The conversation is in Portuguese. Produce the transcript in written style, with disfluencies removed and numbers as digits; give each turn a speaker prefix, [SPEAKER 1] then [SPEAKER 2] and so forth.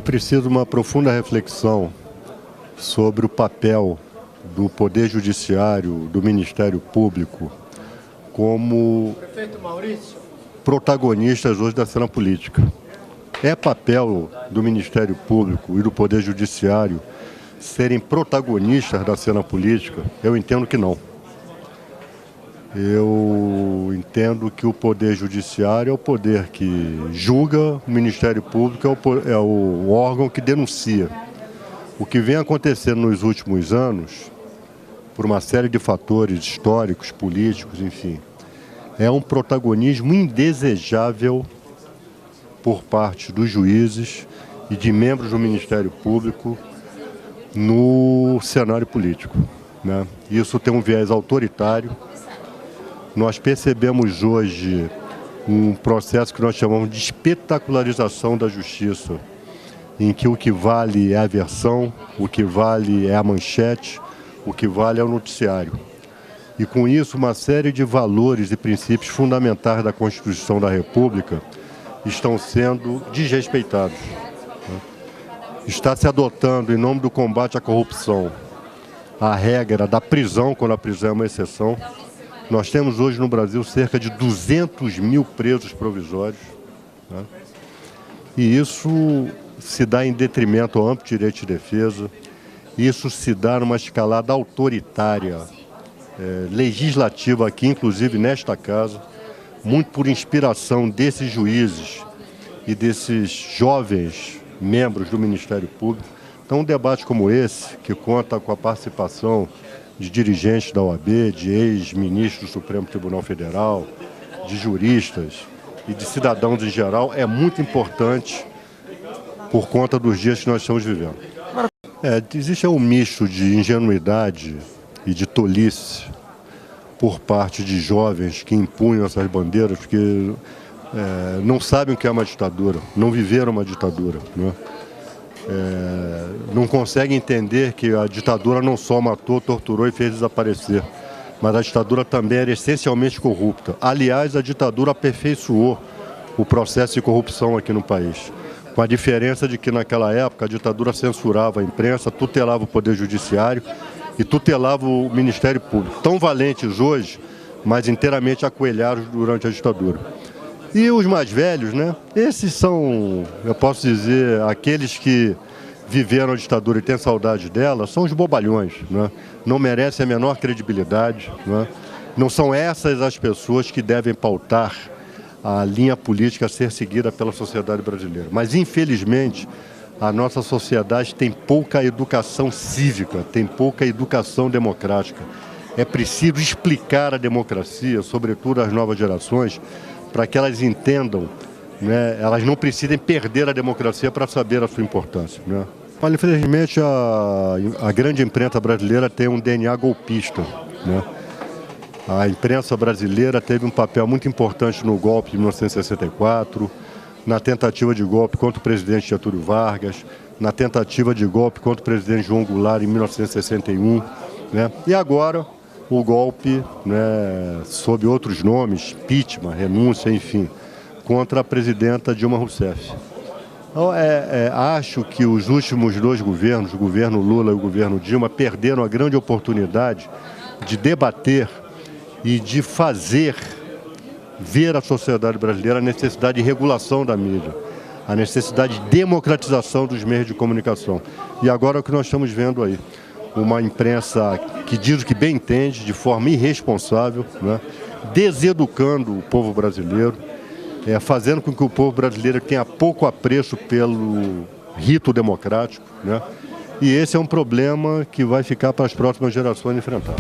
[SPEAKER 1] preciso uma profunda reflexão sobre o papel do Poder Judiciário, do Ministério Público, como protagonistas hoje da cena política. É papel do Ministério Público e do Poder Judiciário serem protagonistas da cena política? Eu entendo que não. Eu entendo que o Poder Judiciário é o poder que julga, o Ministério Público é o órgão que denuncia. O que vem acontecendo nos últimos anos, por uma série de fatores históricos, políticos, enfim, é um protagonismo indesejável por parte dos juízes e de membros do Ministério Público no cenário político, né? Isso tem um viés autoritário. Nós percebemos hoje um processo que nós chamamos de espetacularização da justiça, em que o que vale é a versão, o que vale é a manchete, o que vale é o noticiário. E com isso, uma série de valores e princípios fundamentais da Constituição da República estão sendo desrespeitados. Está se adotando, em nome do combate à corrupção, a regra da prisão, quando a prisão é uma exceção. Nós temos hoje no Brasil cerca de 200 mil presos provisórios, né? E isso se dá em detrimento ao amplo direito de defesa, isso se dá numa escalada autoritária, legislativa aqui, inclusive nesta casa, muito por inspiração desses juízes e desses jovens membros do Ministério Público. Então, um debate como esse, que conta com a participação de dirigentes da OAB, de ex-ministros do Supremo Tribunal Federal, de juristas e de cidadãos em geral, é muito importante por conta dos dias que nós estamos vivendo. Existe um misto de ingenuidade e de tolice por parte de jovens que impunham essas bandeiras, porque não sabem o que é uma ditadura, não viveram uma ditadura, né? Não conseguem entender que a ditadura não só matou, torturou e fez desaparecer, mas a ditadura também era essencialmente corrupta. Aliás, a ditadura aperfeiçoou o processo de corrupção aqui no país, com a diferença de que naquela época a ditadura censurava a imprensa, tutelava o Poder Judiciário e tutelava o Ministério Público. Tão valentes hoje, mas inteiramente acoelhados durante a ditadura. E os mais velhos, né? Esses são, eu posso dizer, aqueles que viveram a ditadura e têm saudade dela, são os bobalhões, né? Não merecem a menor credibilidade, né? Não são essas as pessoas que devem pautar a linha política a ser seguida pela sociedade brasileira. Mas, infelizmente, a nossa sociedade tem pouca educação cívica, tem pouca educação democrática. É preciso explicar a democracia, sobretudo às novas gerações, para que elas entendam, né, elas não precisem perder a democracia para saber a sua importância, né? Olha, infelizmente, a grande imprensa brasileira tem um DNA golpista, né? A imprensa brasileira teve um papel muito importante no golpe de 1964, na tentativa de golpe contra o presidente Getúlio Vargas, na tentativa de golpe contra o presidente João Goulart em 1961, né? E agora o golpe, né, sob outros nomes, impeachment, renúncia, enfim, contra a presidenta Dilma Rousseff. Então, acho que os últimos dois governos, o governo Lula e o governo Dilma, perderam a grande oportunidade de debater e de fazer ver à sociedade brasileira a necessidade de regulação da mídia, a necessidade de democratização dos meios de comunicação. E agora é o que nós estamos vendo aí. Uma imprensa que diz o que bem entende, de forma irresponsável, né? Deseducando o povo brasileiro, fazendo com que o povo brasileiro tenha pouco apreço pelo rito democrático, né? E esse é um problema que vai ficar para as próximas gerações enfrentar.